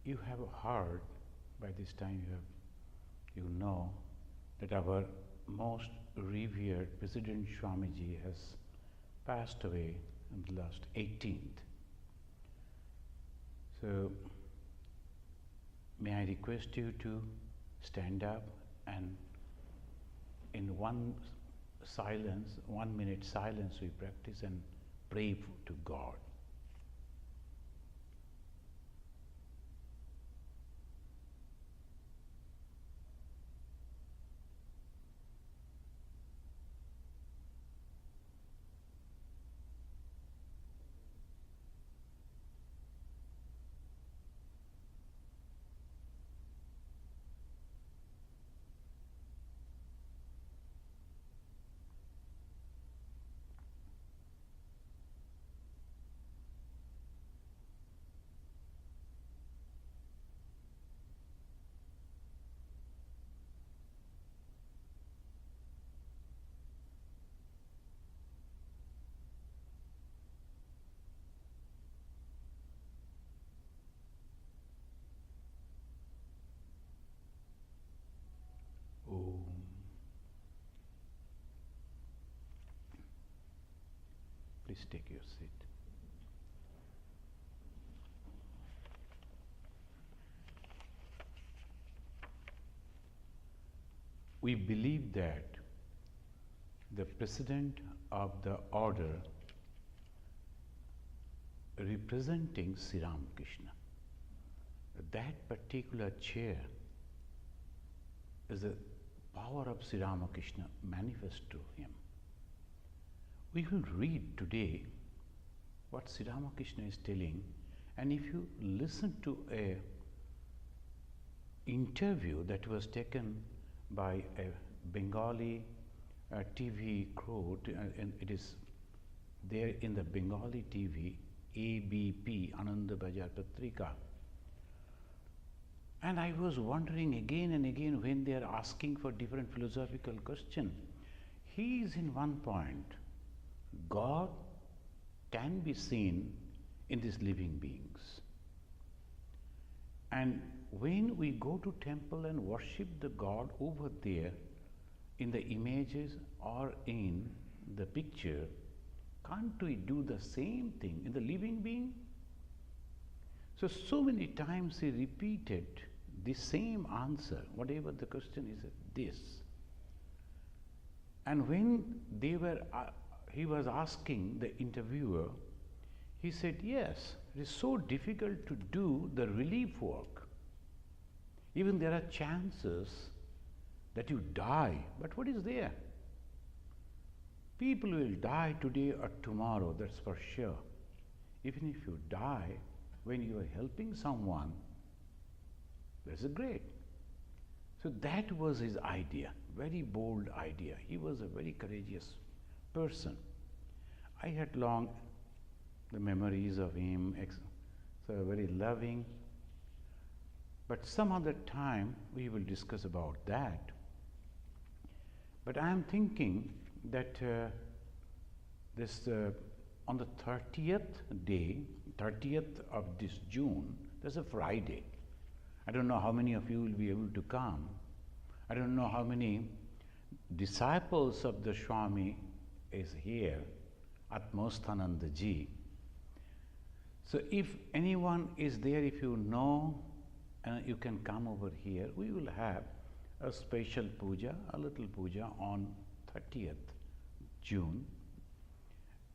You have heard, by this time you know that our most revered President Swamiji has passed away on the last 18th. So, may I request you to stand up and in 1 minute silence we practice and pray to God. Please take your seat. We believe that the President of the Order representing Sri Ramakrishna, that particular chair is the power of Sri Ramakrishna manifest to him. We will read today what Sri Ramakrishna is telling, and if you listen to a interview that was taken by a Bengali TV crowd, and it is there in the Bengali TV, ABP, Ananda Bajar Patrika. And I was wondering again and again when they are asking for different philosophical questions. He is in one point. God can be seen in these living beings. And when we go to temple and worship the God over there in the images or in the picture, can't we do the same thing in the living being? So many times he repeated the same answer, whatever the question is, this. And when he was asking the interviewer, he said, yes, it is so difficult to do the relief work. Even there are chances that you die, but what is there? People will die today or tomorrow, that's for sure. Even if you die, when you are helping someone, that's a great. So that was his idea, very bold idea. He was a very courageous person. I had long the memories of him, so very loving. But some other time we will discuss about that. But I am thinking that on the 30th of this June, there's a Friday. I don't know how many of you will be able to come. I don't know how many disciples of the Swami is here, Atmosthananda ji. So if anyone is there, if you know, you can come over here. We will have a special puja, a little puja on 30th June.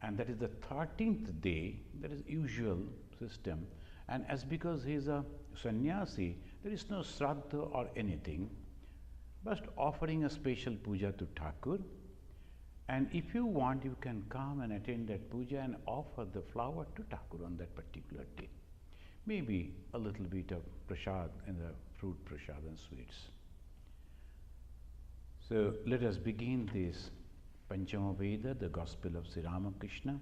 And that is the 13th day, that is usual system. And as because he is a sannyasi, there is no shraddha or anything, but offering a special puja to Thakur. And if you want, you can come and attend that puja and offer the flower to Thakur on that particular day. Maybe a little bit of prasad and the fruit prasad and sweets. So let us begin this Panchama Veda, the Gospel of Sri Ramakrishna.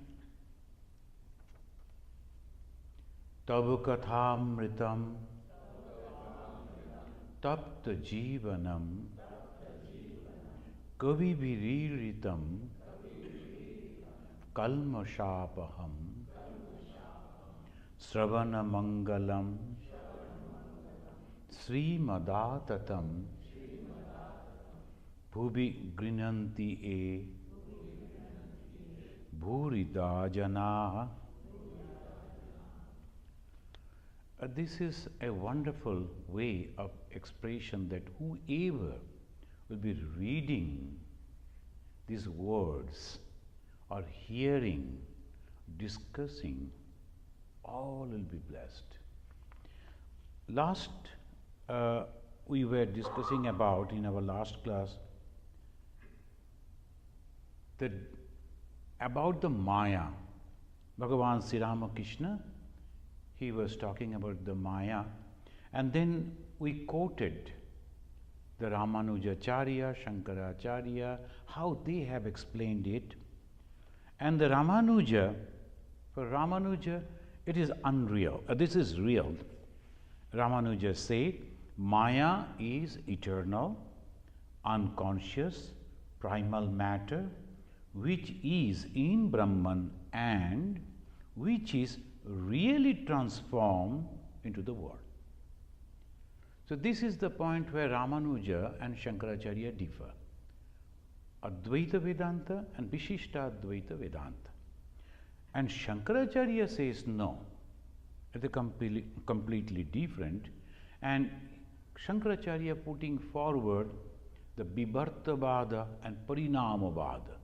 Tavu kathamritam tapta jivanam kavi viriritam kalmashapaham sravana mangalam Srimadaatatam Bhubi Grinanti E Bhurida Janaha. This is a wonderful way of expression that whoever will be reading these words or hearing, discussing, all will be blessed. Last, we were discussing about in our last class about the Maya. Bhagavan Sri Ramakrishna, he was talking about the Maya, and then we quoted the Ramanujacharya, Shankaracharya, how they have explained it. And the Ramanuja, for Ramanuja, it is unreal. This is real. Ramanuja said, Maya is eternal, unconscious, primal matter, which is in Brahman and which is really transformed into the world. So this is the point where Ramanuja and Shankaracharya differ. Advaita Vedanta and Vishishta-Advaita Vedanta. And Shankaracharya says no, it's a completely different, and Shankaracharya putting forward the Vibhartavada and Parinamavada.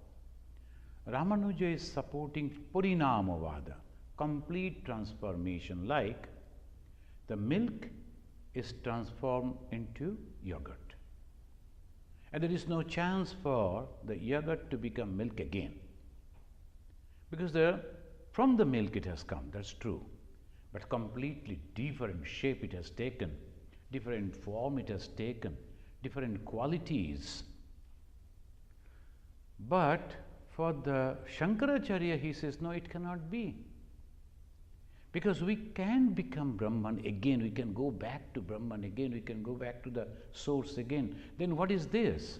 Ramanuja is supporting Parinamavada, complete transformation, like the milk is transformed into yogurt. And there is no chance for the yogurt to become milk again. Because from the milk it has come, that's true. But completely different shape it has taken, different form it has taken, different qualities. But for the Shankaracharya, he says, no, it cannot be. Because we can become Brahman again, we can go back to Brahman again, we can go back to the source again. Then what is this?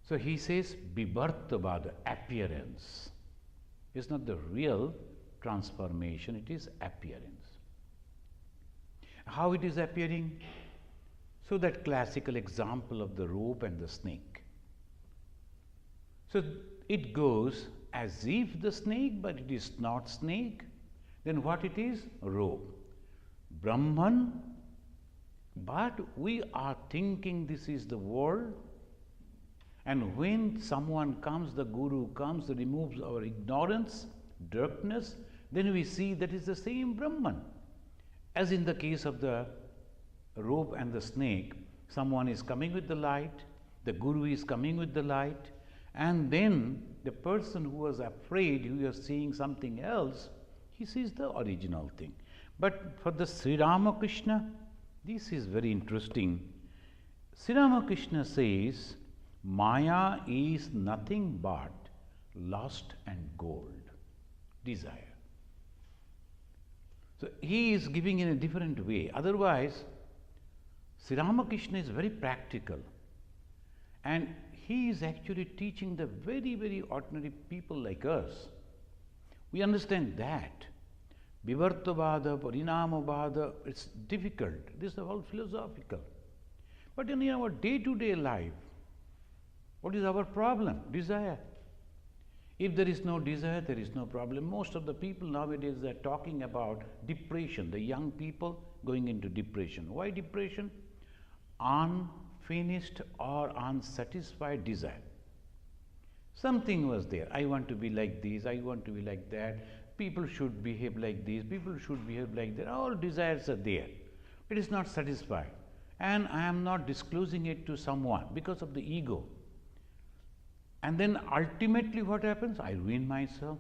So he says, Vibhartavada, appearance. It's not the real transformation, it is appearance. How it is appearing? So that classical example of the rope and the snake. So it goes as if the snake, but it is not snake. Then what it is? Rope. Brahman, but we are thinking this is the world, and when someone comes, the Guru comes, removes our ignorance, darkness, then we see that is the same Brahman. As in the case of the rope and the snake, someone is coming with the light, the Guru is coming with the light, and then the person who was afraid, who was seeing something else, he sees the original thing. But for the Sri Ramakrishna, this is very interesting. Sri Ramakrishna says, Maya is nothing but lust and gold, desire. So he is giving in a different way. Otherwise, Sri Ramakrishna is very practical, and he is actually teaching the very, very ordinary people like us. We understand that. Vibhartavada, Parinamavada, it's difficult. This is all philosophical. But in our day-to-day life, what is our problem? Desire. If there is no desire, there is no problem. Most of the people nowadays are talking about depression, the young people going into depression. Why depression? Unfinished or unsatisfied desire. Something was there. I want to be like this, I want to be like that. People should behave like this, people should behave like that. All desires are there. It is not satisfied. And I am not disclosing it to someone because of the ego. And then ultimately what happens? I ruin myself.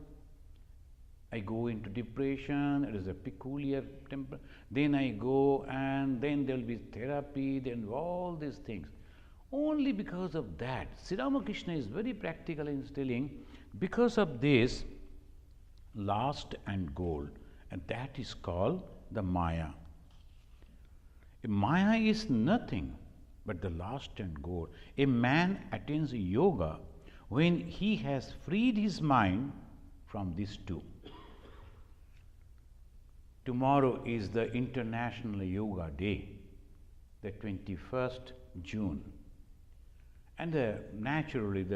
I go into depression, it is a peculiar temper. Then I go and then there will be therapy, then all these things. Only because of that. Sri Ramakrishna is very practical in telling, because of this, lust and gold, and that is called the Maya. Maya is nothing but the lust and gold. A man attains yoga when he has freed his mind from these two. Tomorrow is the International Yoga Day. the 21st June. And naturally,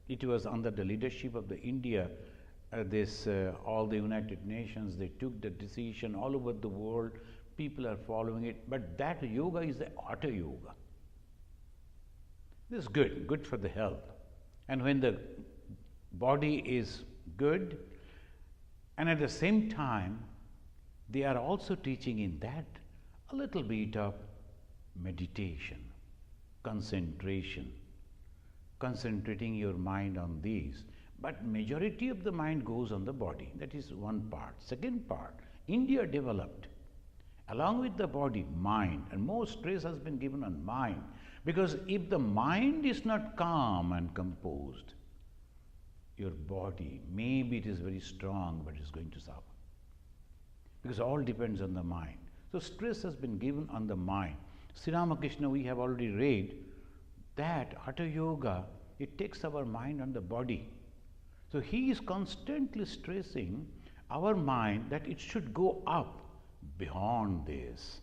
it was under the leadership of the India, all the United Nations, they took the decision all over the world, people are following it, but that yoga is the Hatha Yoga. This is good for the health. And when the body is good, and at the same time, they are also teaching in that a little bit of meditation, concentration, concentrating your mind on these. But majority of the mind goes on the body. That is one part. Second part, India developed, along with the body, mind, and more stress has been given on mind. Because if the mind is not calm and composed, your body, maybe it is very strong, but it's going to suffer. Because all depends on the mind. So stress has been given on the mind. Sri Ramakrishna, we have already read that Hatha Yoga, it takes our mind on the body. So he is constantly stressing our mind that it should go up beyond this.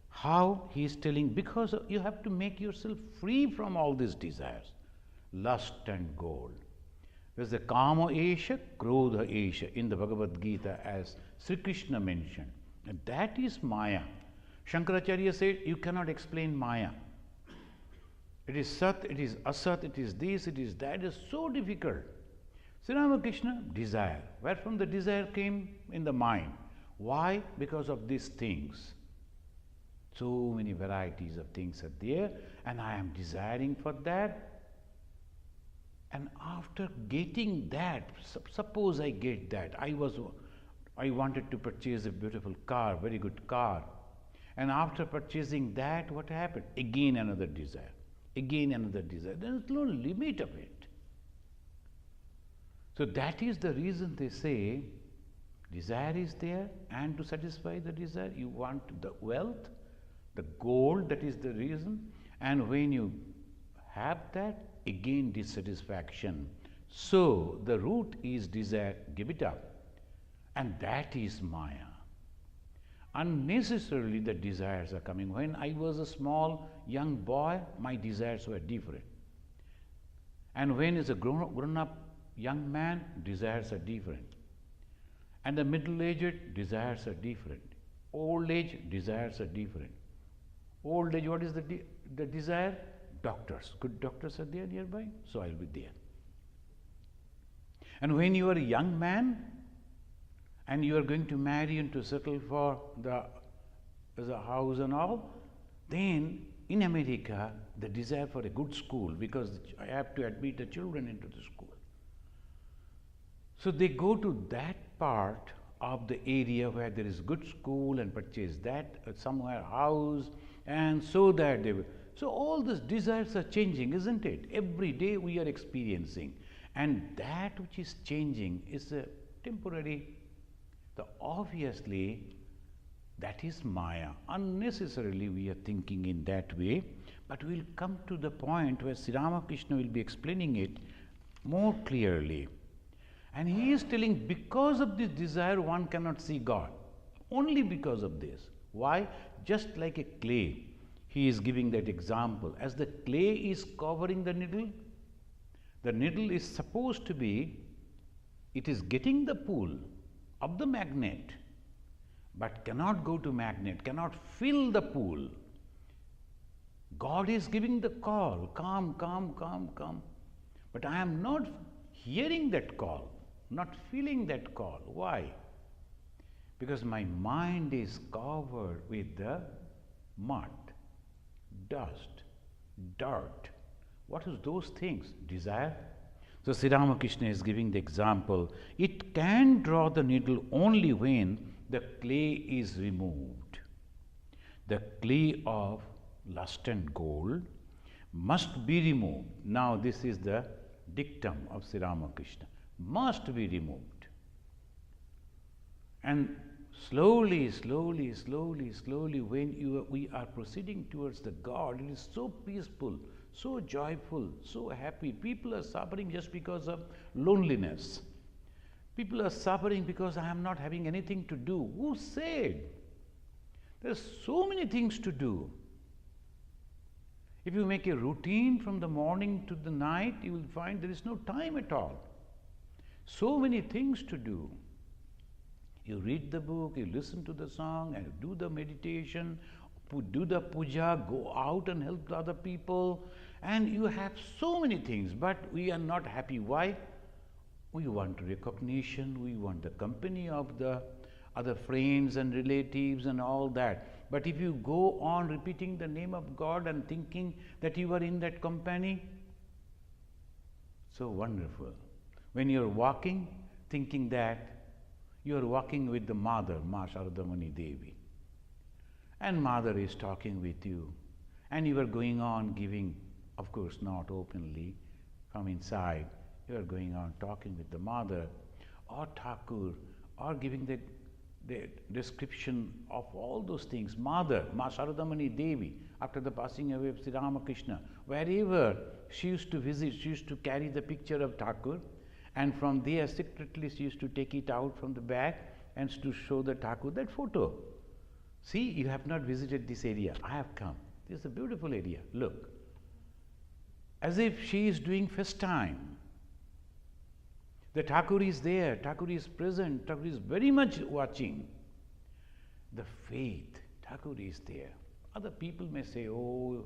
How? He is telling, because you have to make yourself free from all these desires, lust and gold. There's the Kama Esha, Krodha Esha in the Bhagavad Gita, as Sri Krishna mentioned. And that is Maya. Shankaracharya said, you cannot explain Maya. It is Sat, it is Asat, it is this, it is that. It is so difficult. Sri Ramakrishna, desire. Where from the desire came? In the mind. Why? Because of these things. So many varieties of things are there, and I am desiring for that. And after getting that, suppose I get that, I wanted to purchase a beautiful car, very good car. And after purchasing that, what happened? Again another desire. Again another desire. There is no limit of it. So that is the reason they say, desire is there, and to satisfy the desire, you want the wealth, the gold, that is the reason. And when you have that, again dissatisfaction. So the root is desire, give it up. And that is Maya. Unnecessarily the desires are coming. When I was a small young boy, my desires were different. And when is a grown-up young man, desires are different. And the middle-aged, desires are different. Old age, desires are different. Old age, what is the desire? Doctors. Good doctors are there nearby, so I'll be there. And when you are a young man and you are going to marry and to settle for the house and all, then in America, the desire for a good school, because I have to admit the children into the school. So they go to that part of the area where there is good school and purchase that somewhere house, and so that they will. So all these desires are changing, isn't it? Every day we are experiencing. And that which is changing is a temporary. So obviously, that is Maya. Unnecessarily we are thinking in that way. But we will come to the point where Sri Ramakrishna will be explaining it more clearly. And he is telling, because of this desire, one cannot see God. Only because of this. Why? Just like a clay. He is giving that example. As the clay is covering the needle is supposed to be, it is getting the pull of the magnet, but cannot go to magnet, cannot feel the pull. God is giving the call, come, come, come, come. But I am not hearing that call, not feeling that call. Why? Because my mind is covered with the mud, dust, dirt. What is those things? Desire. So Sri Ramakrishna is giving the example. It can draw the needle only when the clay is removed. The clay of lust and gold must be removed. Now this is the dictum of Sri Ramakrishna. Must be removed. And slowly, slowly, slowly, slowly, when we are proceeding towards the God, it is so peaceful, so joyful, so happy. People are suffering just because of loneliness. People are suffering because I am not having anything to do. Who said? There's so many things to do. If you make a routine from the morning to the night, you will find there is no time at all. So many things to do. You read the book, you listen to the song, and you do the meditation, do the puja, go out and help the other people, and you have so many things, but we are not happy. Why? We want recognition, we want the company of the other friends and relatives and all that. But if you go on repeating the name of God and thinking that you are in that company, so wonderful. When you are walking, thinking that you are walking with the mother, Ma Sharadamani Devi, and mother is talking with you, and you are going on giving, of course not openly, from inside, you are going on talking with the mother or Thakur, or giving the description of all those things. Mother, Ma Sharadamani Devi, after the passing away of Sri Ramakrishna, wherever she used to visit, she used to carry the picture of Thakur, and from there secretly she used to take it out from the bag and to show the Thakur that photo. See, you have not visited this area. I have come. This is a beautiful area. Look. As if she is doing festime. The Thakur is there, Thakur is present, Thakur is very much watching. The faith, Thakur is there. Other people may say, oh,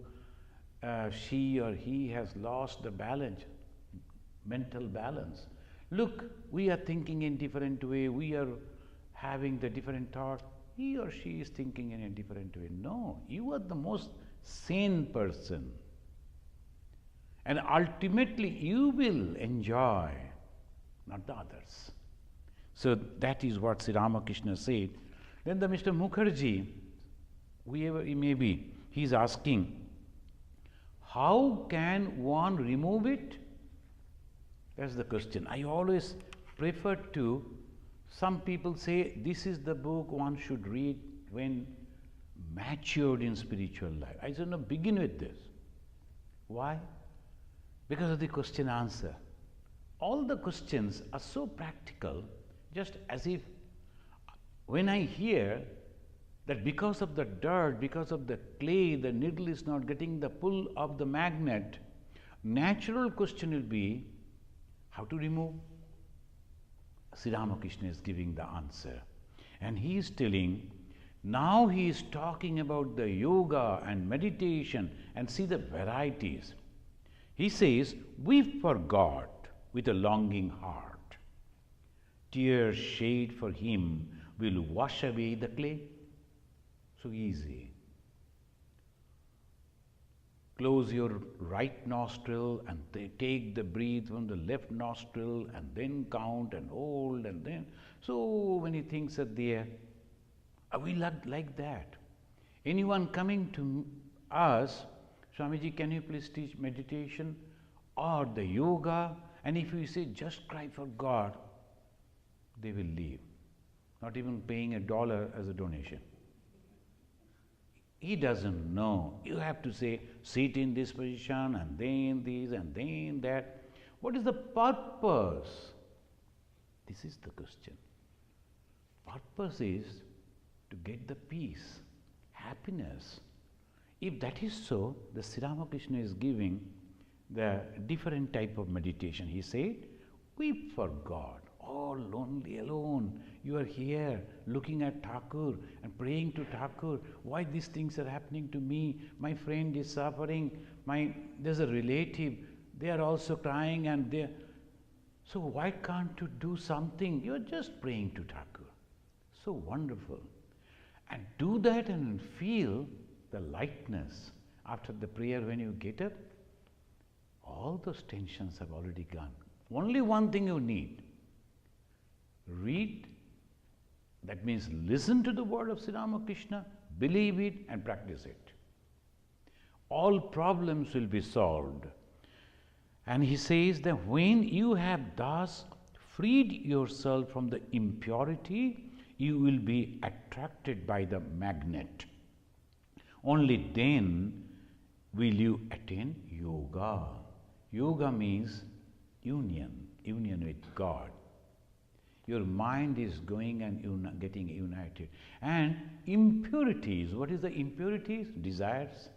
she or he has lost the balance, mental balance. Look, we are thinking in different way, we are having the different thought. He or she is thinking in a different way. No, you are the most sane person. And ultimately you will enjoy, not the others. So that is what Sri Ramakrishna said. Then the Mr. Mukherjee, whoever he may be, he is asking, how can one remove it? That's the question. I always prefer to, some people say this is the book one should read when matured in spiritual life. I said, no, begin with this. Why? Because of the question answer. All the questions are so practical, just as if when I hear that because of the dirt, because of the clay, the needle is not getting the pull of the magnet, natural question will be, how to remove? Sri Ramakrishna is giving the answer. And he is telling, now he is talking about the yoga and meditation and see the varieties. He says, weep for God with a longing heart. Tears shed for him will wash away the clay. So easy. Close your right nostril and take the breath from the left nostril and then count and hold and then. So many things are there. Are we like that? Anyone coming to us, Swamiji, can you please teach meditation or the yoga? And if you say, just cry for God, they will leave, not even paying $1 as a donation. He doesn't know. You have to say, sit in this position and then this and then that. What is the purpose? This is the question. Purpose is to get the peace, happiness. If that is so, the Sri Ramakrishna is giving the different type of meditation. He said, weep for God. All lonely, alone. You are here looking at Thakur and praying to Thakur. Why these things are happening to me? My friend is suffering. There's a relative. They are also crying and they. So why can't you do something? You are just praying to Thakur. So wonderful. And do that and feel the lightness after the prayer when you get up. All those tensions have already gone. Only one thing you need. Read, that means listen to the word of Sri Ramakrishna, believe it and practice it. All problems will be solved. And he says that when you have thus freed yourself from the impurity, you will be attracted by the magnet. Only then will you attain yoga. Yoga means union with God. your mind is going and getting united. And impurities, what is the impurities? Desires.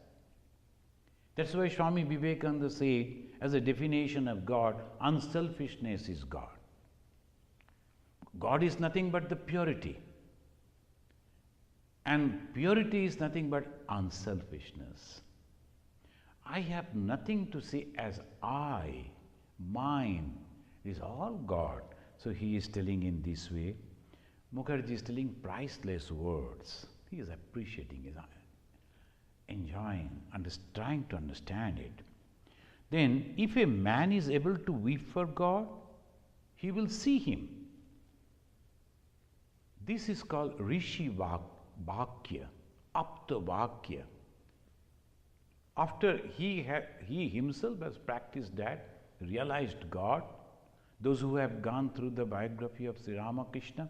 That's why Swami Vivekananda said, as a definition of God, unselfishness is God. God is nothing but the purity. And purity is nothing but unselfishness. I have nothing to say as I, mine, is all God. So he is telling in this way. Mukherjee is telling priceless words. He is appreciating, he is enjoying, trying to understand it. Then, if a man is able to weep for God, he will see him. This is called Rishi Vakya, Apta Vakya. After he himself has practiced that, realized God, those who have gone through the biography of Sri Ramakrishna,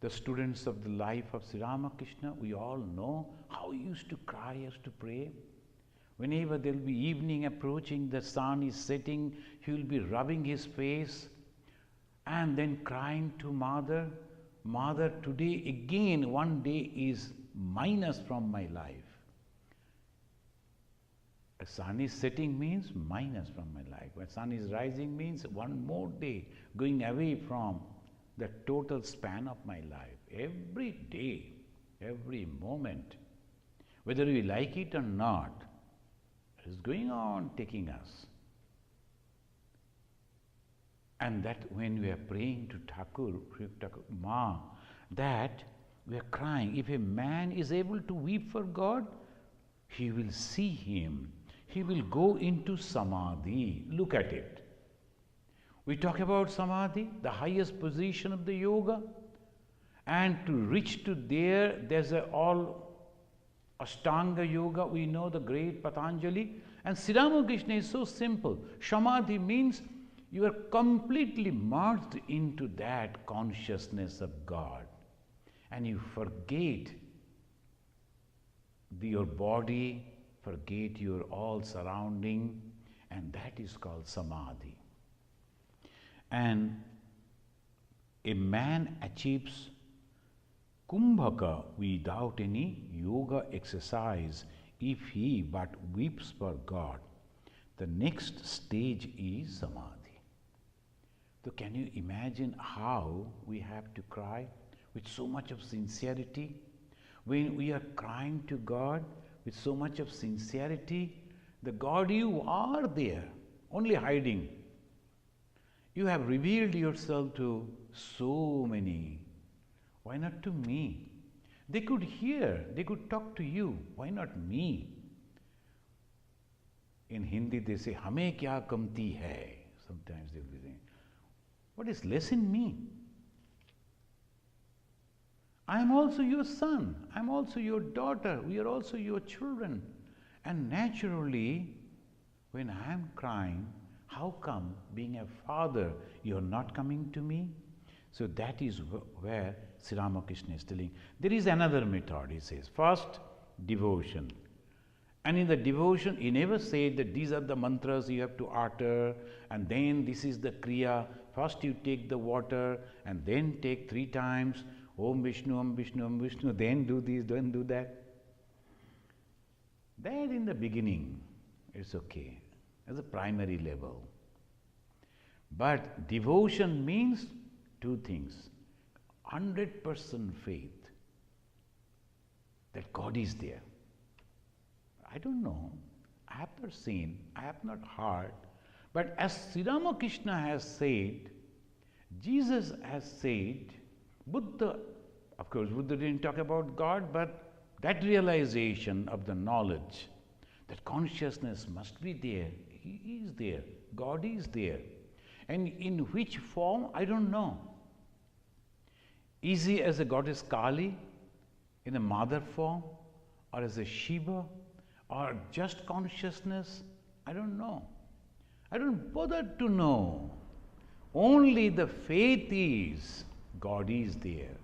the students of the life of Sri Ramakrishna, we all know how he used to cry, he used to pray. Whenever there will be evening approaching, the sun is setting, he will be rubbing his face and then crying to Mother, Mother, today again one day is minus from my life. A sun is setting means minus from my life. When sun is rising means one more day going away from the total span of my life. Every day, every moment, whether we like it or not, it is going on taking us. And that when we are praying to Thakur, Ma, that we are crying. If a man is able to weep for God, he will see him. He will go into Samadhi. Look at it. We talk about Samadhi, the highest position of the yoga. And to reach to there, there's all Ashtanga Yoga. We know the great Patanjali. And Sri Ramakrishna is so simple. Samadhi means you are completely merged into that consciousness of God. And you forget your body, forget your all surrounding, and that is called Samadhi. And a man achieves Kumbhaka without any yoga exercise if he but weeps for God. The next stage is Samadhi. So can you imagine how we have to cry with so much of sincerity? When we are crying to God with so much of sincerity, the God you are there, only hiding. You have revealed yourself to so many. Why not to me? They could hear, they could talk to you. Why not me? In Hindi they say, Hame kya kamti hai? Sometimes they will be saying, what is less in me? I am also your son. I am also your daughter. We are also your children. And naturally, when I am crying, how come, being a father, you are not coming to me? So that is where Sri Ramakrishna is telling. There is another method, he says. First, devotion. And in the devotion, he never said that these are the mantras you have to utter, and then this is the kriya. First you take the water, and then take 3 times, Om Vishnu, Om Vishnu, Om Vishnu, then do this, then do that. That in the beginning, it's okay, as a primary level. But devotion means 2 things. 100% faith that God is there. I don't know, I have not seen, I have not heard, but as Sri Ramakrishna has said, Jesus has said, Buddha, of course, Buddha didn't talk about God, but that realization of the knowledge, that consciousness must be there, He is there, God is there. And in which form, I don't know. Is He as a goddess Kali, in a mother form, or as a Shiva, or just consciousness? I don't know. I don't bother to know. Only the faith is, God is there.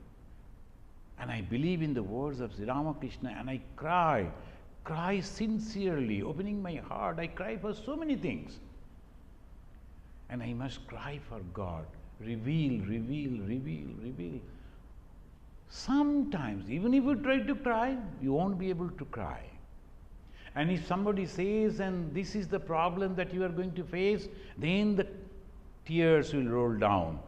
And I believe in the words of Sri Ramakrishna, and I cry sincerely, opening my heart. I cry for so many things. And I must cry for God. reveal, reveal, reveal, reveal. Sometimes, even if you try to cry, you won't be able to cry. And if somebody says, and this is the problem that you are going to face, then the tears will roll down.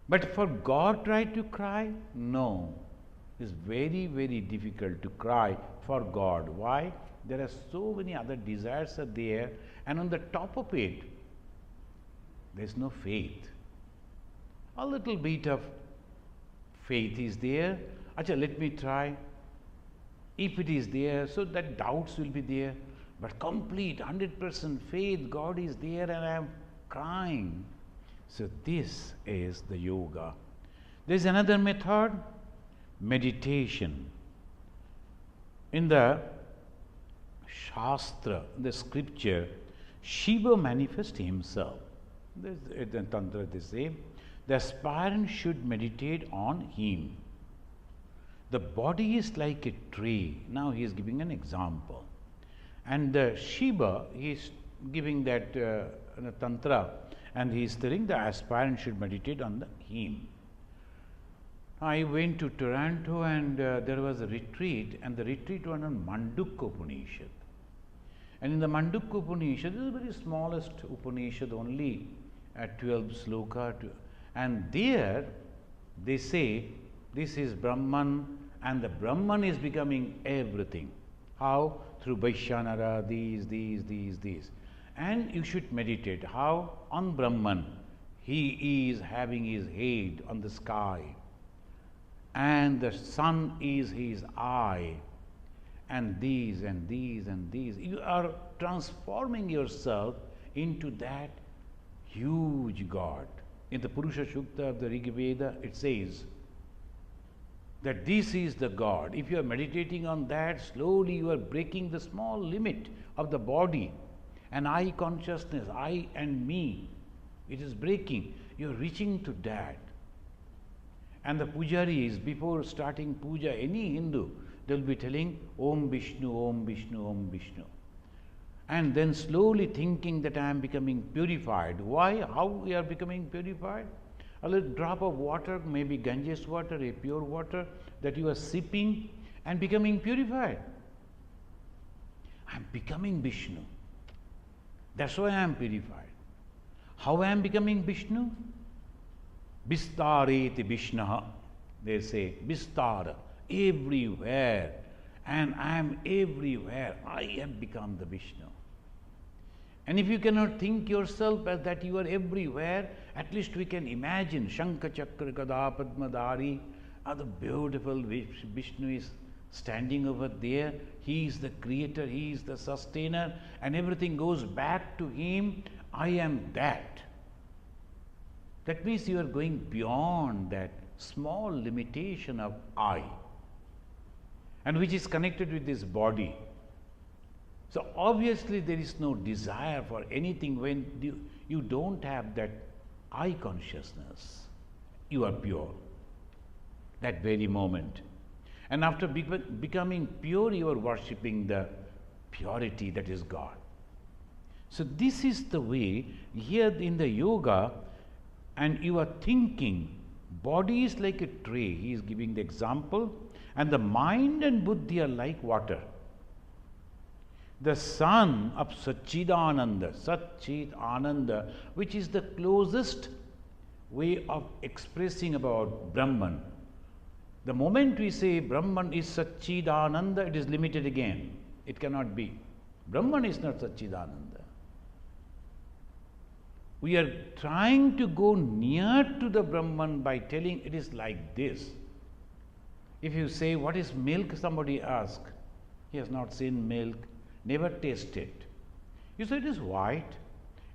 But for God try to cry? No. It's very, very difficult to cry for God. Why? There are so many other desires are there, and on the top of it, there's no faith. A little bit of faith is there. Acha, let me try. If it is there, so that doubts will be there. But complete 100% faith, God is there and I am crying. So this is the yoga. There is another method, meditation. In the Shastra, the scripture, Shiva manifests himself. In the Tantra they say, the aspirant should meditate on him. The body is like a tree. Now he is giving an example. And Shiva, he is giving that Tantra, and he is telling the aspirant should meditate on the him. I went to Toronto and there was a retreat, and the retreat was on Mandukya Upanishad. And in the Mandukya Upanishad, this is the very smallest Upanishad, only at 12 sloka. And there they say, this is Brahman, and the Brahman is becoming everything. How? Through Vaishyanara, these. And you should meditate. How? On Brahman. He is having his head on the sky, and the sun is his eye, and these and these and these. You are transforming yourself into that huge God. In the Purusha Sukta of the Rig Veda, it says that this is the God. If you are meditating on that, slowly you are breaking the small limit of the body and I consciousness, I and me. It is breaking. You are reaching to that. And the pujaris, before starting puja, any Hindu, they will be telling Om Vishnu, Om Vishnu, Om Vishnu. And then slowly thinking that I am becoming purified. Why? How we are becoming purified? A little drop of water, maybe Ganges water, a pure water, that you are sipping and becoming purified. I am becoming Vishnu. That's why I am purified. How I am becoming Vishnu? Vistareti Vishnaha. They say, Vistara, everywhere. And I am everywhere. I have become the Vishnu. And if you cannot think yourself as that you are everywhere, at least we can imagine Shankha Chakra Gada Padmadari, the beautiful Vishnu is standing over there. He is the creator, he is the sustainer, and everything goes back to him. I am that. That means you are going beyond that small limitation of I, and which is connected with this body. So obviously there is no desire for anything when you don't have that I consciousness. You are pure, that very moment. And after becoming pure, you are worshipping the purity that is God. So this is the way here in the yoga, and you are thinking, body is like a tray. He is giving the example, and the mind and buddhi are like water. The son of Satchidananda, Satchit Ananda, which is the closest way of expressing about Brahman. The moment we say Brahman is Satchidananda, it is limited again. It cannot be. Brahman is not Satchidananda. We are trying to go near to the Brahman by telling it is like this. If you say, what is milk? Somebody asks. He has not seen milk, never tasted. You say it is white.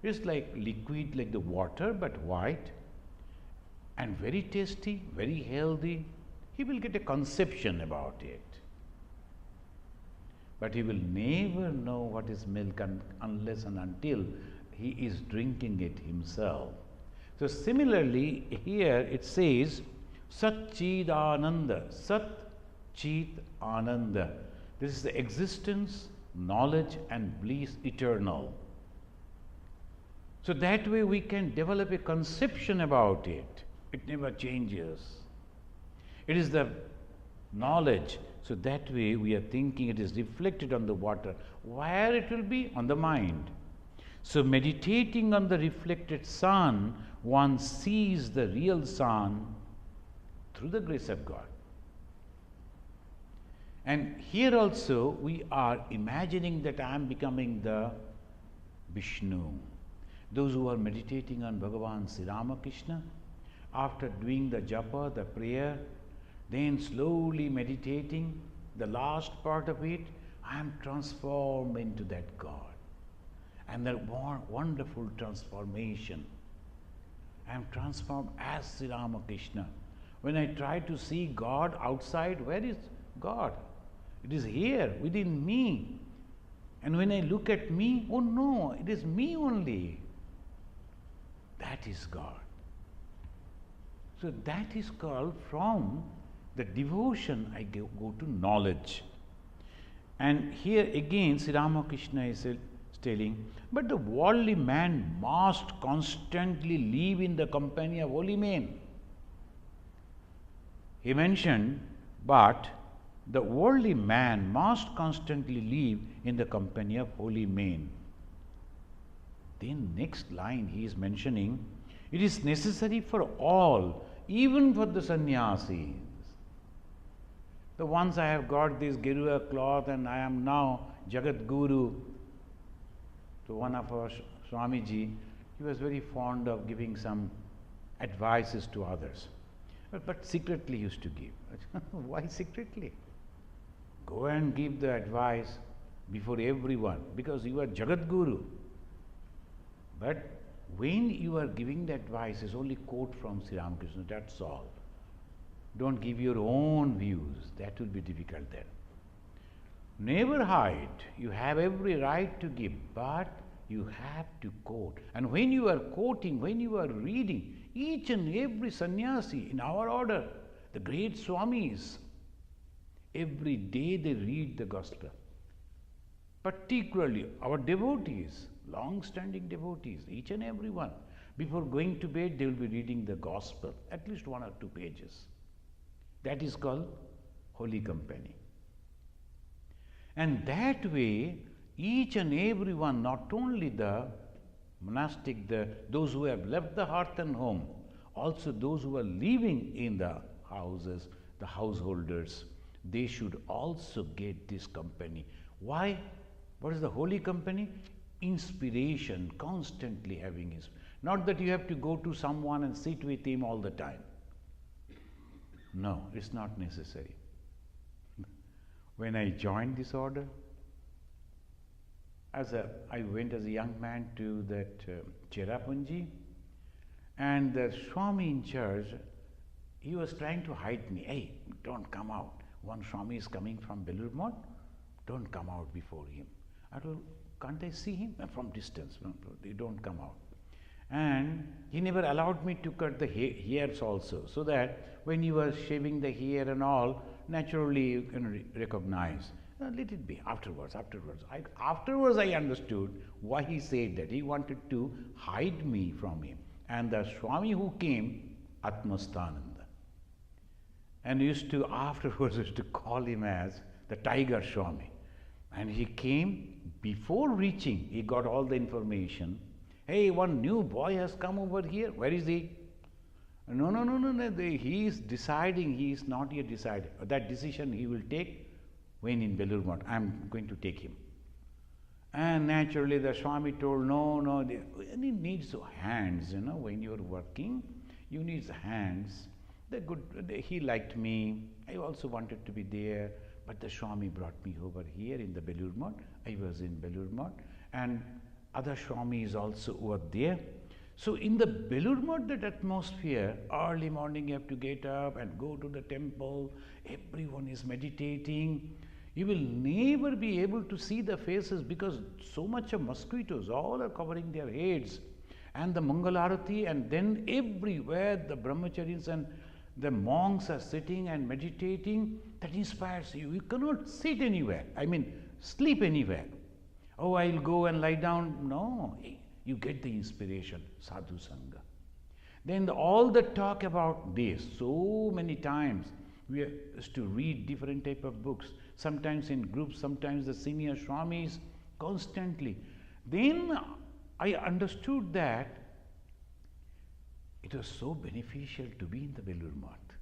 It is like liquid, like the water, but white, and very tasty, very healthy. He will get a conception about it. But he will never know what is milk unless and until he is drinking it himself. So similarly, here it says, Satchidananda, Sat Chit Ananda. This is the existence, knowledge and bliss eternal. So that way we can develop a conception about it. It never changes. It is the knowledge. So that way we are thinking it is reflected on the water. Where it will be? On the mind. So meditating on the reflected sun, one sees the real sun through the grace of God. And here also we are imagining that I am becoming the Vishnu. Those who are meditating on Bhagavan Sri Ramakrishna, after doing the japa, the prayer, then slowly meditating, the last part of it, I am transformed into that God. And that wonderful transformation. I am transformed as Sri Ramakrishna. When I try to see God outside, where is God? It is here, within me. And when I look at me, oh no, it is me only. That is God. So that is called, from the devotion I go to knowledge. And here again Sri Ramakrishna is telling, but the worldly man must constantly live in the company of holy men. He mentioned, but the worldly man must constantly live in the company of holy men. Then next line he is mentioning, it is necessary for all, even for the sannyasis. The once I have got this Gerua cloth and I am now Jagat Guru. To one of our Swamiji, he was very fond of giving some advices to others. But secretly used to give. Why secretly? Go and give the advice before everyone, because you are Jagat Guru. But when you are giving the advice, it's only quote from Sri Ramakrishna, that's all. Don't give your own views, that will be difficult then. Never hide, you have every right to give, but you have to quote. And when you are quoting, when you are reading, each and every sannyasi in our order, the great Swamis, every day they read the gospel. Particularly our devotees, long-standing devotees, each and every one, before going to bed they will be reading the gospel, at least 1 or 2 pages. That is called holy company. And that way, each and every one, not only the monastic, those who have left the hearth and home, also those who are living in the houses, the householders, they should also get this company. Why? What is the holy company? Inspiration, constantly having it. Not that you have to go to someone and sit with him all the time. No, it's not necessary. When I joined this order, I went as a young man to that Cherrapunji, and the Swami in charge, he was trying to hide me. Hey, don't come out. One Swami is coming from Belur Math, don't come out before him. I told, can't I see him? From distance, they don't come out. And he never allowed me to cut the hairs also, so that when you were shaving the hair and all, naturally you can recognize. Let it be, afterwards. Afterwards I understood why he said that. He wanted to hide me from him. And the Swami who came, Atmastananda, and afterwards used to call him as the Tiger Swami. And he came, before reaching, he got all the information. Hey, one new boy has come over here. Where is he? No. He is deciding. He is not yet decided. That decision he will take when in Belur Math. I am going to take him. And naturally the Swami told, no, and he needs hands, when you are working, you need hands. He liked me. I also wanted to be there. But the Swami brought me over here in the Belur Math. I was in Belur Math. And other Swamis also were there. So in the Belur Math, that atmosphere, early morning you have to get up and go to the temple. Everyone is meditating. You will never be able to see the faces because so much of mosquitoes, all are covering their heads. And the Mangalarati, and then everywhere the brahmacharis and the monks are sitting and meditating. That inspires you. You cannot sit anywhere. Sleep anywhere. Oh, I'll go and lie down. No. You get the inspiration, sadhu sangha. Then all the talk about this, so many times we used to read different type of books, sometimes in groups, sometimes the senior Swamis, constantly. Then I understood that it was so beneficial to be in the Belur Math.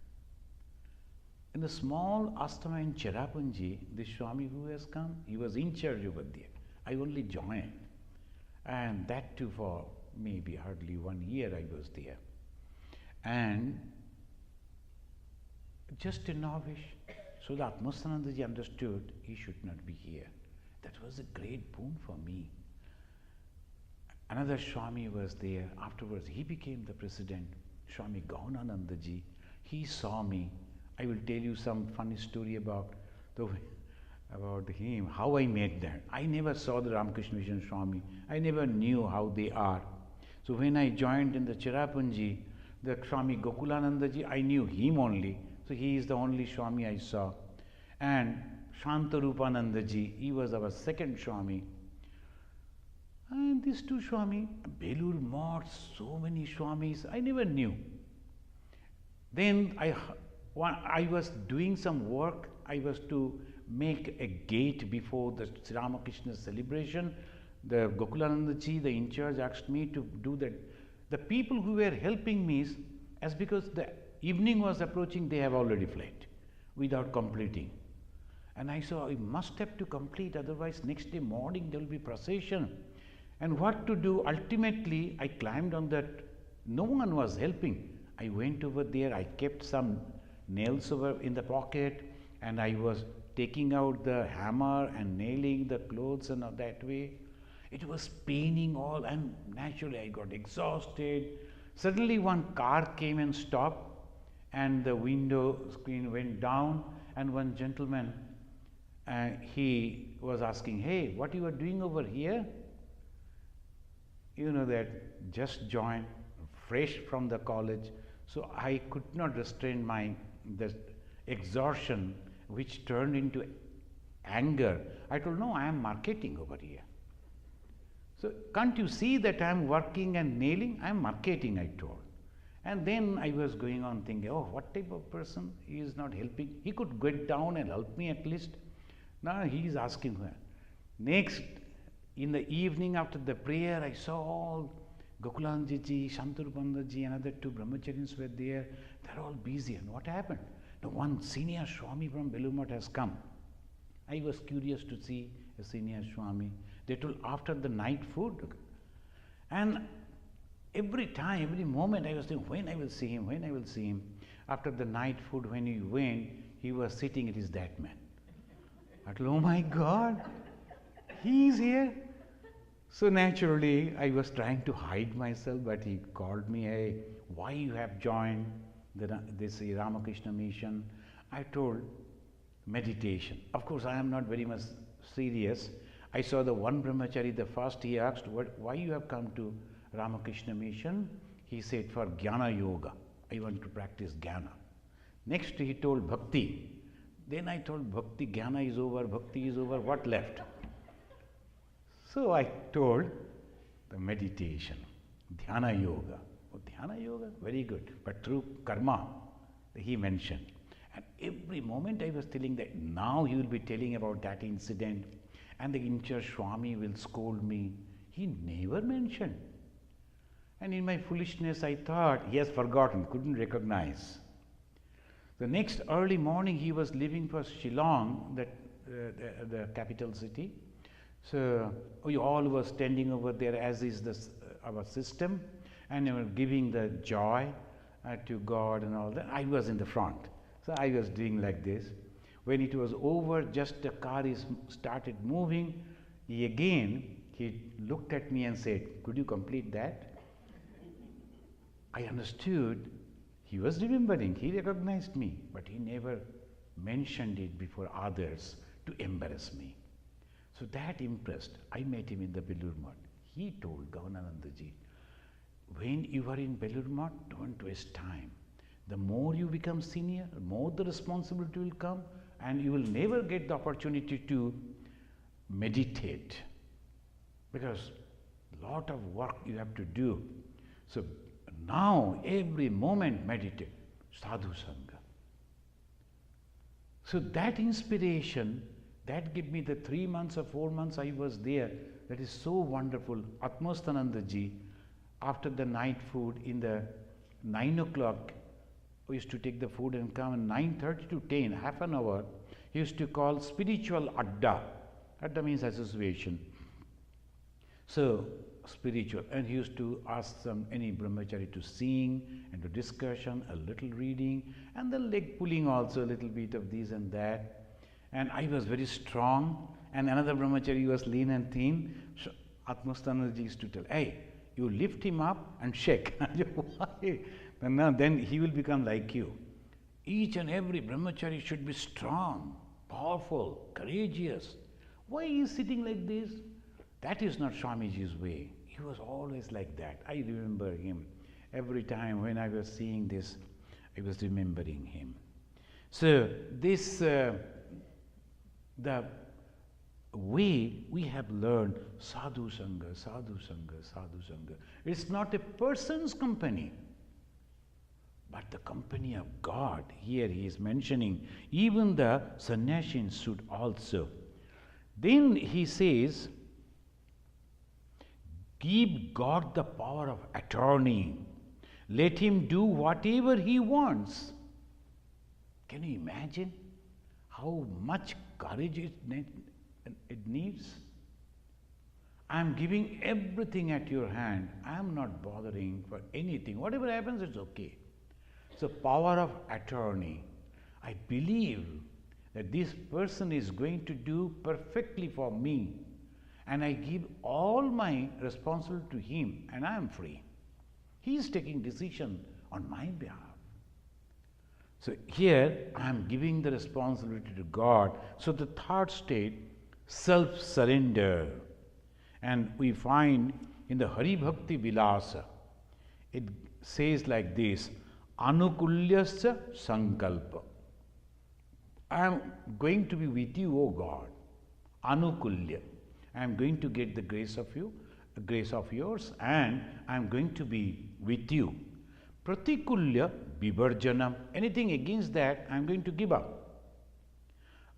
In the small ashrama in Cherrapunji, the Swami who has come, he was in charge over there. I only joined. And that too for maybe hardly 1 year I was there. And just a novice. So the Atmasanandaji understood he should not be here. That was a great boon for me. Another Swami was there. Afterwards, he became the president, Swami Gaunanandaji. He saw me. I will tell you some funny story about him, how I met them. I never saw the Ramakrishna Mission Swami. I never knew how they are. So when I joined in the Cherrapunji, the Swami Gokulanandaji, I knew him only. So he is the only Swami I saw. And Shantarupanandaji, he was our second Swami. And these two Swami, Belur Math, so many Swamis, I never knew. Then I was doing some work. I was to make a gate before the Sri Ramakrishna celebration. The Gokulanandaji, the in charge, asked me to do that. The people who were helping me, as because the evening was approaching, they have already fled without completing. And I saw I must have to complete, otherwise next day morning there will be procession. And what to do? Ultimately, I climbed on that. No one was helping. I went over there. I kept some nails over in the pocket, and I was taking out the hammer and nailing the clothes and that way. It was paining all, and naturally I got exhausted. Suddenly one car came and stopped, and the window screen went down, and one gentleman, he was asking, "Hey, what you are doing over here?" You know that just joined, fresh from the college, so I could not restrain the exhaustion, which turned into anger. I told, "No, I am marketing over here. So can't you see that I am working and nailing? I am marketing," I told. And then I was going on thinking, oh, what type of person? He is not helping. He could get down and help me at least. Now he is asking her. Next, in the evening after the prayer, I saw all Gokulanji, Shantarupandaji, another two brahmacharis were there. They're all busy. And what happened? The one senior Swami from Belur Math has come. I was curious to see a senior Swami. They told after the night food. And every time, every moment I was thinking, when I will see him, when I will see him. After the night food, when he went, he was sitting, it is that man. I told, oh my God, he is here. So naturally, I was trying to hide myself, but he called me, hey, why you have joined this Ramakrishna mission? I told, meditation. Of course, I am not very much serious. I saw the one brahmachari, the first he asked, why you have come to Ramakrishna mission? He said, for Jnana Yoga. I want to practice Jnana. Next he told Bhakti. Then I told Bhakti, Jnana is over, Bhakti is over, what left? So I told the meditation, Dhyana Yoga. Oh, Dhyana Yoga, very good. But through karma, he mentioned. And every moment I was telling that now he will be telling about that incident, and the in-charge Swami will scold me. He never mentioned. And in my foolishness, I thought he has forgotten, couldn't recognize. The next early morning, he was leaving for Shillong, the capital city. So we all were standing over there, as is our system, and we were giving the joy to God and all that. I was in the front. So I was doing like this. When it was over, just the car started moving. He looked at me and said, could you complete that? I understood he was remembering, he recognized me, but he never mentioned it before others to embarrass me. So that impressed. I met him in the Belur Math. He told Gaunanandaji, when you are in Belur Math, don't waste time. The more you become senior, the more the responsibility will come, and you will never get the opportunity to meditate. Because lot of work you have to do. So now every moment meditate, sadhu sangha. So that inspiration, that gave me the 3 months or 4 months I was there, that is so wonderful. Atmastananda ji, after the night food in the 9 o'clock, we used to take the food and come, and 9:30 to 10, half an hour, he used to call spiritual adda. Adda means association. So, spiritual. And he used to ask any brahmachari to sing and to discussion, a little reading, and the leg pulling also, a little bit of this and that. And I was very strong, and another brahmachari was lean and thin. So Atmastananda ji used to tell, hey, you lift him up and shake. Why? Then he will become like you. Each and every brahmachari should be strong, powerful, courageous. Why is he sitting like this? That is not Swamiji's way. He was always like that. I remember him. Every time when I was seeing this, I was remembering him. So this, the way we have learned sadhu sangha, sadhu sangha, sadhu sangha. It's not a person's company, but the company of God. Here he is mentioning even the sannyasins should also. Then he says, give God the power of attorney. Let him do whatever he wants. Can you imagine how much courage it needs? I am giving everything at your hand. I am not bothering for anything. Whatever happens, it's okay. So, power of attorney. I believe that this person is going to do perfectly for me, and I give all my responsibility to him, and I am free. He is taking decision on my behalf. So here I am giving the responsibility to God. So the third state, self-surrender. And we find in the Hari Bhakti Vilasa, it says like this, Anukulyasya Sankalpa. I am going to be with you, O God. Anukulya. I am going to get the grace of you, the grace of yours, and I am going to be with you. Pratikulya Vivarjanam. Anything against that, I am going to give up.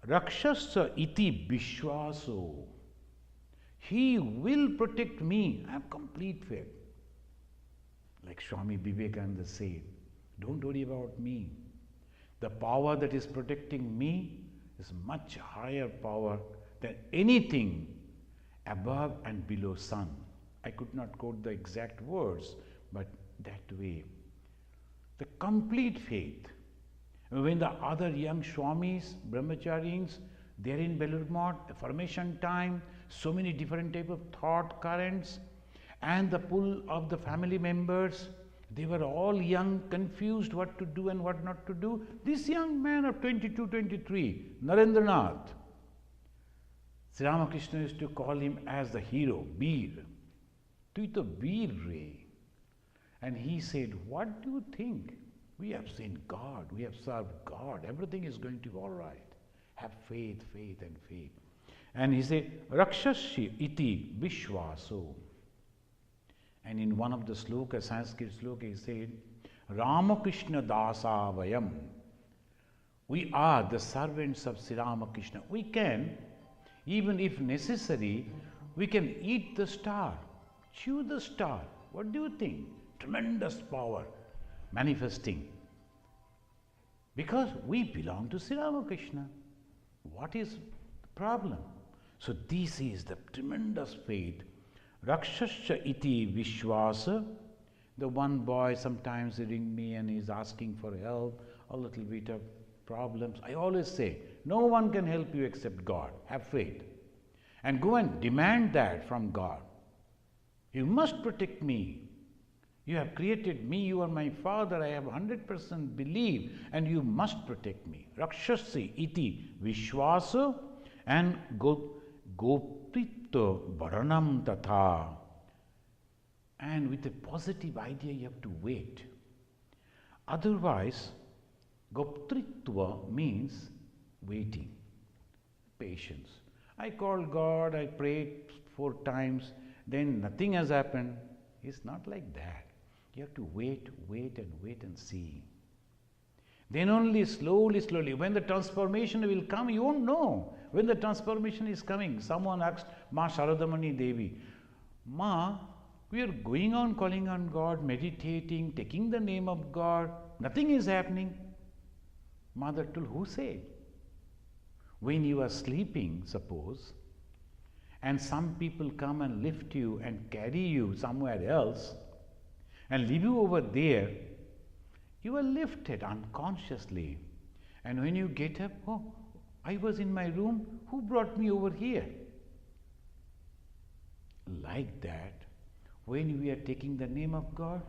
Rakshasa iti Vishwaso. He will protect me. I have complete faith. Like Swami Vivekananda said, don't worry about me. The power that is protecting me is much higher power than anything above and below sun. I could not quote the exact words, but that way. The complete faith. When the other young Swamis, Brahmacharis, they are in Belur Math, formation time, so many different type of thought currents, and the pull of the family members, they were all young, confused what to do and what not to do. This young man of 22, 23, Narendranath, Sri Ramakrishna used to call him as the hero, Veer. Tu to Veer re. And he said, what do you think? We have seen God, we have served God, everything is going to be all right. Have faith, faith and faith. And he said, Rakshasya iti Vishwaso. And in one of the slokas, Sanskrit sloka, he said, Ramakrishna dasa vayam. We are the servants of Sri Ramakrishna. We can, even if necessary, we can eat the star, chew the star. What do you think? Tremendous power manifesting. Because we belong to Sri Ramakrishna. What is the problem? So this is the tremendous faith. Rakshasya iti Vishwasa. The one boy sometimes ring me and is asking for help, a little bit of problems. I always say, no one can help you except God. Have faith. And go and demand that from God. You must protect me. You have created me, you are my father, I have 100% belief, and you must protect me. Rakshasi iti Vishwasa and Gopritva Varanam Tatha. And with a positive idea, you have to wait. Otherwise, Goptritva means waiting, patience. I called God, I prayed 4 times, then nothing has happened. It's not like that. You have to wait and see. Then only slowly, when the transformation will come, you won't know when the transformation is coming. Someone asked Ma Sharadamani Devi, Ma, we are going on calling on God, meditating, taking the name of God. Nothing is happening. Mother told, who said? When you are sleeping, suppose, and some people come and lift you and carry you somewhere else and leave you over there, you are lifted unconsciously. And when you get up, oh, I was in my room, who brought me over here? Like that, when we are taking the name of God,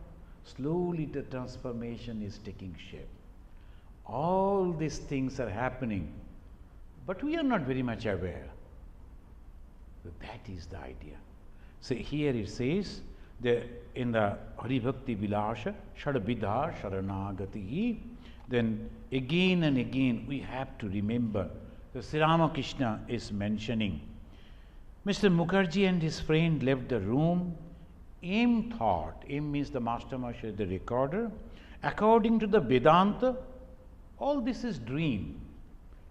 slowly the transformation is taking shape. All these things are happening, but we are not very much aware. So that is the idea. So here it says, in the Hari Bhakti Vilasha, Shadabidha Sharanagati, then again and again we have to remember, the Sri Ramakrishna is mentioning, Mr. Mukherjee and his friend left the room. M thought, M means the Master Master, the recorder, according to the Vedanta, all this is dream.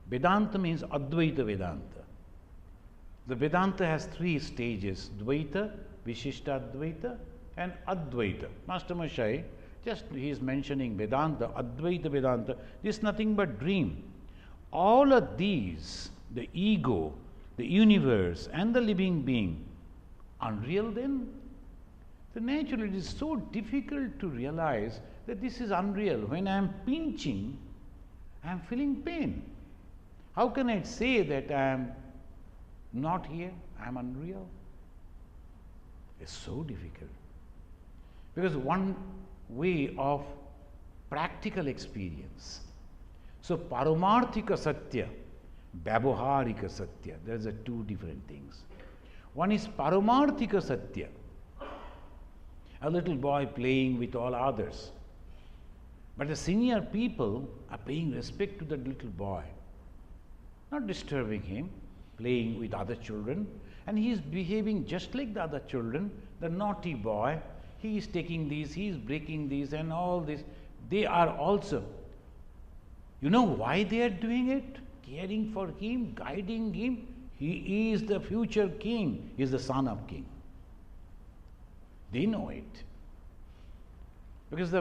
Vedanta means Advaita Vedanta. The Vedanta has three stages, Dvaita, Vishishtadvaita and Advaita. Master Mashai, just he is mentioning Vedanta, Advaita Vedanta, this is nothing but dream. All of these, the ego, the universe and the living being, unreal then? So naturally it is so difficult to realize that this is unreal. When I am pinching, I am feeling pain. How can I say that I am not here, I am unreal? It's so difficult. Because one way of practical experience. So Paramarthika Satya, Vyavaharika Satya, there are two different things. One is Paramarthika Satya, a little boy playing with all others. But the senior people are paying respect to the little boy, not disturbing him, playing with other children, and he is behaving just like the other children, the naughty boy. He is taking these, he is breaking these and all this. They are also, you know why they are doing it? Caring for him, guiding him. He is the future king, he is the son of king. They know it. Because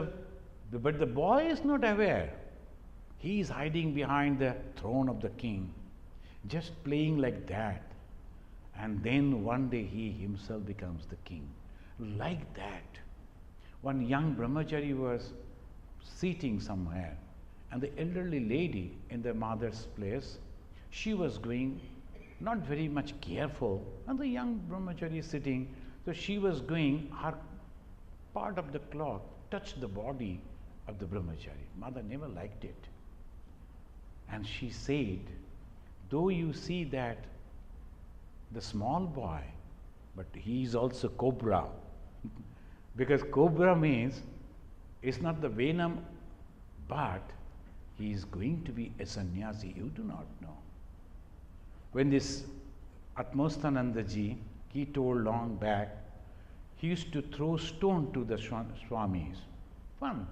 but the boy is not aware. He is hiding behind the throne of the king, just playing like that. And then one day he himself becomes the king. Like that. One young brahmachari was sitting somewhere, and the elderly lady in the mother's place, she was going not very much careful, and the young brahmachari is sitting, so she was going, her part of the cloth touched the body of the brahmachari. Mother never liked it. And she said, though you see that the small boy, but he is also cobra. Because cobra means it's not the venom, but he is going to be a sannyasi. You do not know. When this Atmosthanandaji, he told long back, he used to throw stone to the Swamis. Fun.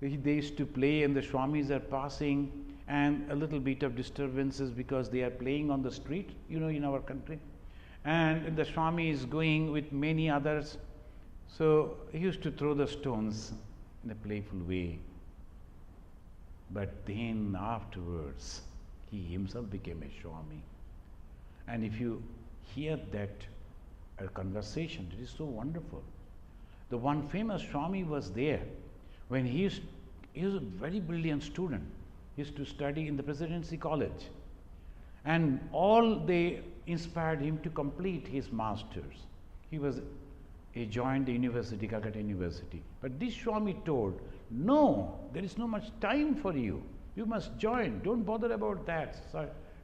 They used to play and the Swamis are passing, and a little bit of disturbances because they are playing on the street, you know, in our country. And the Swami is going with many others. So he used to throw the stones in a playful way. But then afterwards, he himself became a Swami. And if you hear that conversation, it is so wonderful. The one famous Swami was there when he was a very brilliant student. He used to study in the Presidency College. And all they inspired him to complete his masters. He joined the university, Calcutta University. But this Swami told, no, there is no much time for you. You must join. Don't bother about that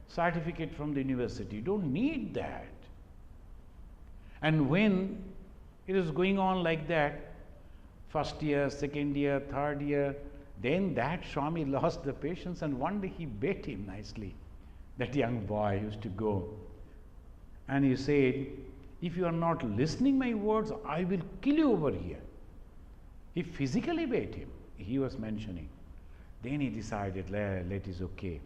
certificate from the university. You don't need that. And when it is going on like that, first year, second year, third year, then that Swami lost the patience, and one day he begged him nicely. That young boy used to go. And he said, If you are not listening my words, I will kill you over here. He physically beat him, he was mentioning. Then he decided, let is okay.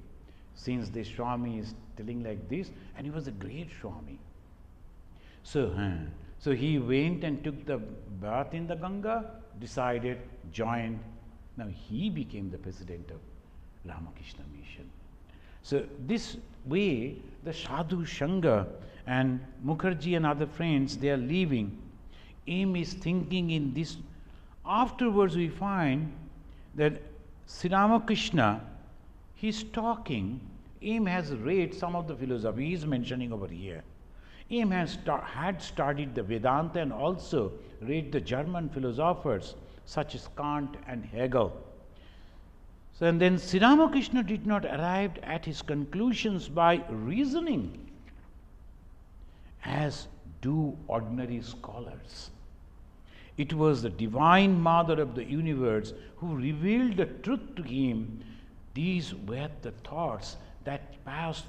Since the Swami is telling like this, and he was a great Swami. So he went and took the bath in the Ganga, decided, joined. Now he became the president of Ramakrishna mission. So this way, the Sadhu Sangha and Mukherjee and other friends, they are leaving. Aim is thinking in this. Afterwards we find that Sri Ramakrishna, he's talking. Aim has read some of the philosophy he is mentioning over here. Aim had studied the Vedanta and also read the German philosophers such as Kant and Hegel. So, and then Sri Ramakrishna did not arrive at his conclusions by reasoning, as do ordinary scholars. It was the Divine Mother of the universe who revealed the truth to him. These were the thoughts that passed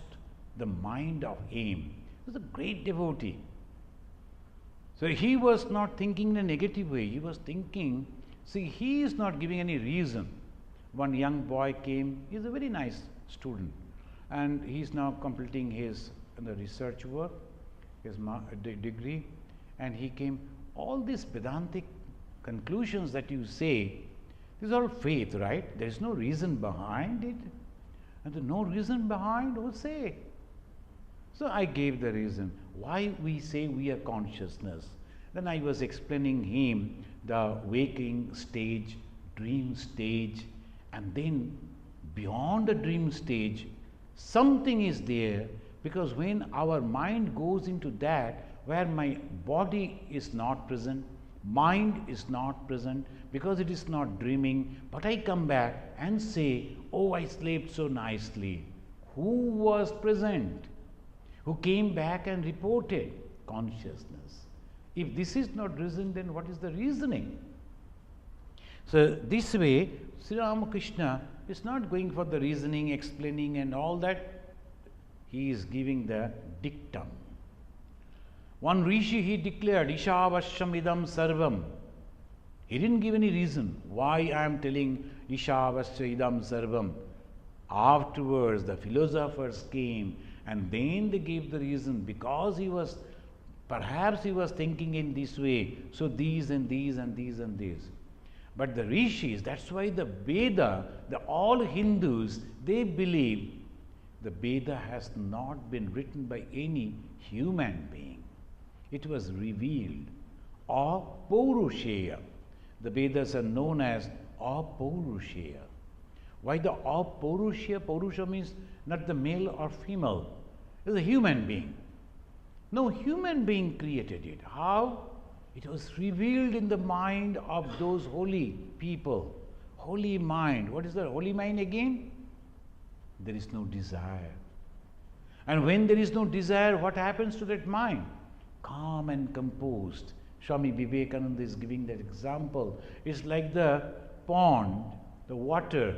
the mind of Aim. He was a great devotee. So he was not thinking in a negative way. He was thinking, see, he is not giving any reason. One young boy came, he is a very nice student, and he is now completing his research work, his degree, and he came, all these Vedantic conclusions that you say, these are all faith, right? There is no reason behind it. And there is no reason behind, who say? So I gave the reason why we say we are consciousness. Then I was explaining him the waking stage, dream stage, and then beyond the dream stage, something is there, because when our mind goes into that, where my body is not present, mind is not present, because it is not dreaming, but I come back and say, oh, I slept so nicely. Who was present? Who came back and reported? Consciousness. If this is not reason, then what is the reasoning? So this way, Sri Ramakrishna is not going for the reasoning, explaining and all that. He is giving the dictum. One Rishi, he declared, Ishavashyam idam sarvam. He didn't give any reason why I am telling Ishavasya idam sarvam. Afterwards, the philosophers came and then they gave the reason, because perhaps he was thinking in this way, so these and these and these and these. But the Rishis, that's why the Veda, all Hindus, they believe the Veda has not been written by any human being. It was revealed, Apurusheya. The Vedas are known as Apurusheya. Why the Apurusheya? Purusha means not the male or female. It is a human being. No human being created it. How? It was revealed in the mind of those holy people. Holy mind. What is the holy mind again? There is no desire. And when there is no desire, what happens to that mind? Calm and composed. Swami Vivekananda is giving that example. It's like the pond, the water.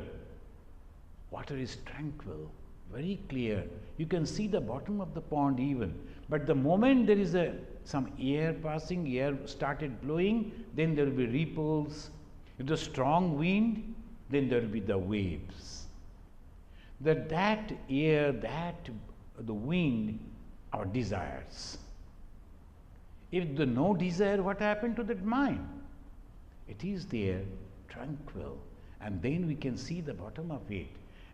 Water is tranquil, very clear. You can see the bottom of the pond even. But the moment there is some air passing, air started blowing, then there will be ripples. If the strong wind, then there will be the waves. That air, the wind are desires. If there no desire, what happened to that mind? It is there, tranquil, and then we can see the bottom of it.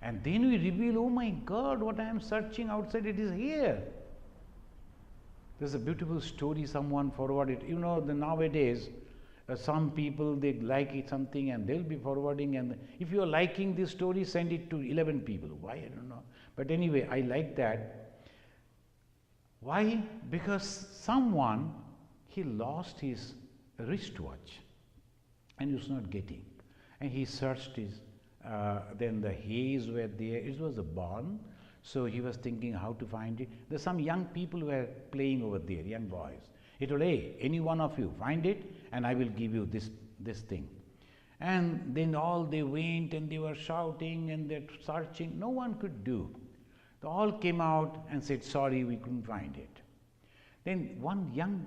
And then we reveal, oh my God, what I am searching outside, it is here. There's a beautiful story someone forwarded. You know, nowadays, some people, they like it something and they'll be forwarding. And if you are liking this story, send it to 11 people. Why? I don't know. But anyway, I like that. Why? Because someone, he lost his wristwatch and he was not getting. And he searched his, then the haze were there. It was a barn. So he was thinking how to find it. There's some young people who were playing over there, young boys. He told, hey, any one of you, find it and I will give you this thing. And then all they went and they were shouting and they're searching. No one could do. They all came out and said, sorry, we couldn't find it. Then one young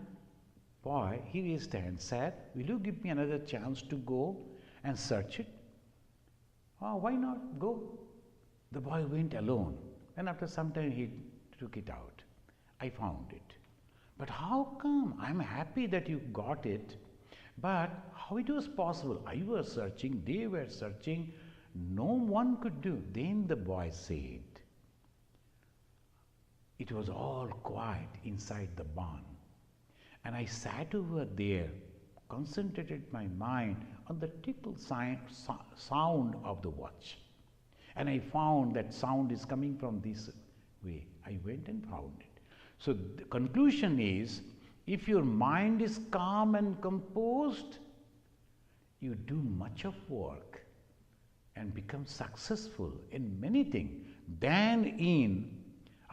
boy, he raised a hand, said, will you give me another chance to go and search it? Oh, why not? Go. The boy went alone, and after some time he took it out. I found it. But how come? I'm happy that you got it, but how it was possible? I was searching, they were searching, no one could do. Then the boy said, it was all quiet inside the barn, and I sat over there, concentrated my mind on the tickle sound of the watch. And I found that sound is coming from this way. I went and found it. So the conclusion is, if your mind is calm and composed, you do much of work and become successful in many things than in,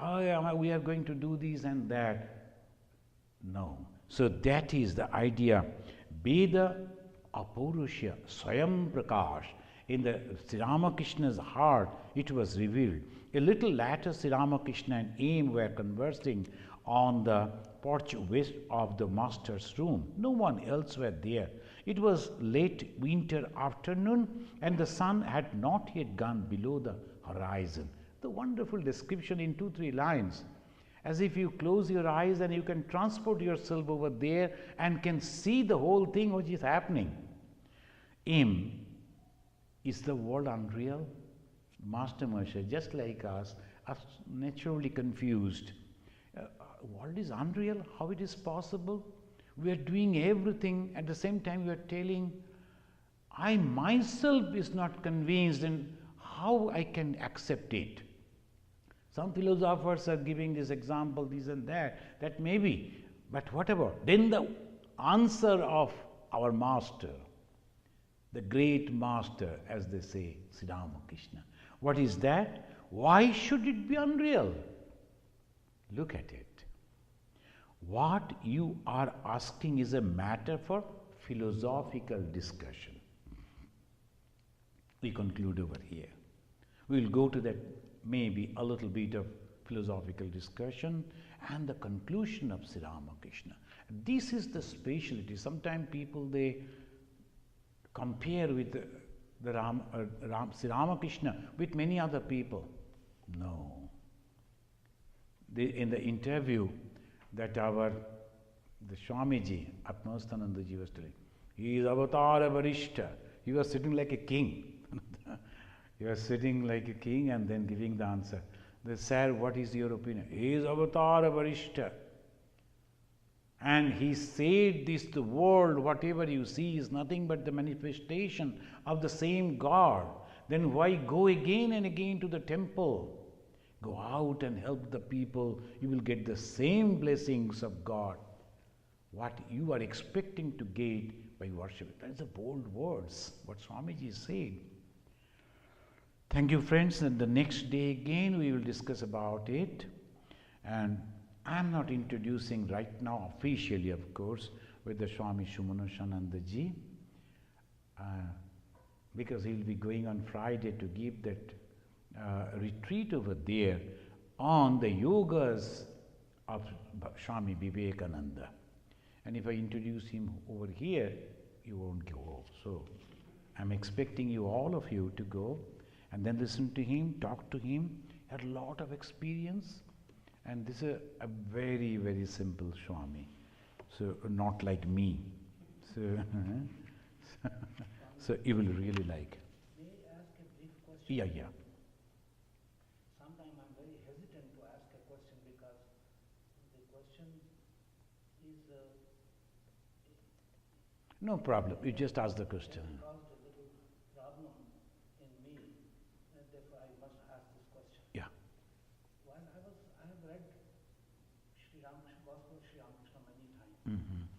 oh yeah, we are going to do this and that. No. So that is the idea. Veda Apurusha Swayam Prakash. In the Sri Ramakrishna's heart, it was revealed. A little later, Sri Ramakrishna and Aim were conversing on the porch west of the master's room. No one else were there. It was late winter afternoon, and the sun had not yet gone below the horizon. The wonderful description in 2-3 lines. As if you close your eyes and you can transport yourself over there and can see the whole thing which is happening. Aim. Is the world unreal? Master Maharshi, just like us, are naturally confused. World is unreal? How it is possible? We are doing everything, at the same time we are telling, I myself is not convinced, and how I can accept it. Some philosophers are giving this example, this and that may be, but whatever. Then the answer of our master, the great master, as they say, Sri Ramakrishna. What is that? Why should it be unreal? Look at it. What you are asking is a matter for philosophical discussion. We conclude over here. We will go to that maybe a little bit of philosophical discussion and the conclusion of Sri Ramakrishna. This is the specialty. Sometimes people, they compare with Sri Ramakrishna with many other people. No. In the interview that the Swamiji, Atmastanandaji was telling, he is Avatara Varishta. He was sitting like a king. He was sitting like a king and then giving the answer. They said, what is your opinion? He is Avatara Varishta. And he said this, the world, whatever you see is nothing but the manifestation of the same God. Then why go again and again to the temple? Go out and help the people. You will get the same blessings of God. What you are expecting to get by worship. That is the bold words, what Swamiji said. Thank you, friends. And the next day again we will discuss about it. And I am not introducing right now officially, of course, with the Swami Ishatmananda, because he will be going on Friday to give that retreat over there on the yogas of Swami Vivekananda. And if I introduce him over here, you won't go. So I'm expecting you, all of you, to go and then listen to him, talk to him. Had a lot of experience. And this is a very, very simple Swami. So not like me. So, so you will really like. May I ask a brief question? Yeah. Sometimes I'm very hesitant to ask a question because the question is No problem. You just ask the question. it caused a little problem in me, and therefore I must ask this question. Yeah. While I have read Sri Ramakrishna, Gospel of Sri Ramakrishna many times. Mm-hmm.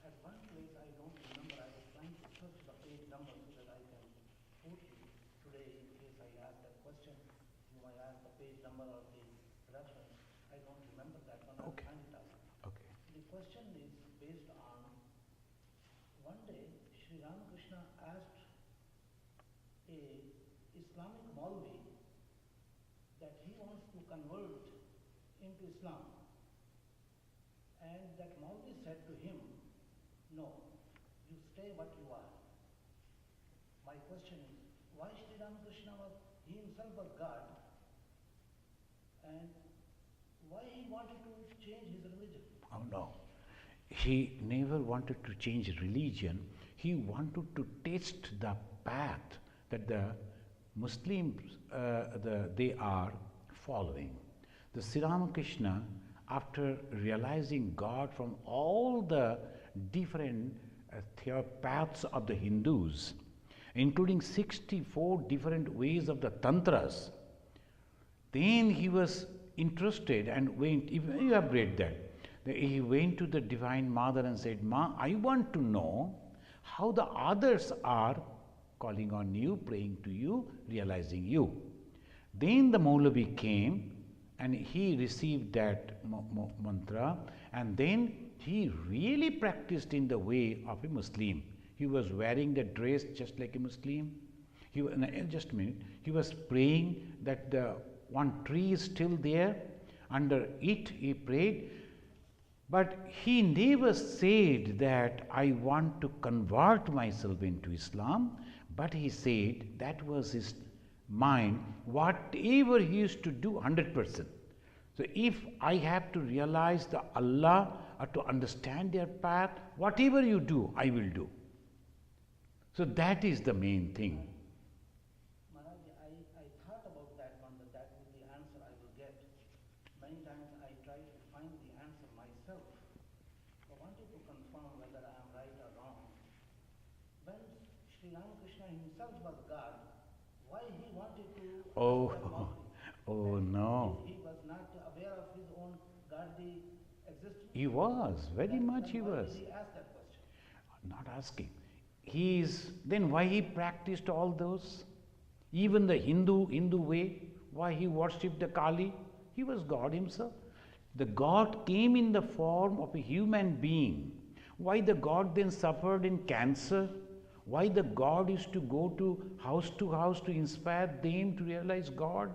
At one place I don't remember, I was trying to search the page number so that I can quote you today in case I ask that question. You might ask the page number or the reference. I don't remember that one. Okay. I'll find it out. Okay. The question is based on one day Sri Ramakrishna asked a Islamic Maulvi that he wants to convert into Islam. And that Mauli said to him, no, you stay what you are. My question is, why Sri Ramakrishna was, he himself was God, and why he wanted to change his religion? Oh no. He never wanted to change religion. He wanted to test the path that the Muslims they are following. The Sri Ramakrishna, after realizing God from all the different paths of the Hindus, including 64 different ways of the Tantras, then he was interested and went, you have read that, he went to the Divine Mother and said, Ma, I want to know how the others are calling on you, praying to you, realizing you. Then the Maulavi came and he received that mantra, and then he really practiced in the way of a Muslim. He was wearing the dress just like a Muslim. Just a minute. He was praying that the one tree is still there. Under it he prayed. But he never said that I want to convert myself into Islam. But he said that was his mind. Whatever he used to do, 100%. So if I have to realize the Allah or to understand their path, whatever you do, I will do. So that is the main thing. Maharaj, I thought about that one, that is the answer I will get. Many times I try to find the answer myself. I wanted to confirm whether I am right or wrong. When Sri Ramakrishna himself was God, why he wanted to Oh no. He was not aware of his own godly existence. He was, very much he was. Why did he ask that question? Not asking. Then why he practiced all those? Even the Hindu way, why he worshipped the Kali? He was God himself. The God came in the form of a human being. Why the God then suffered in cancer? Why the God used to go to house to inspire them to realize God?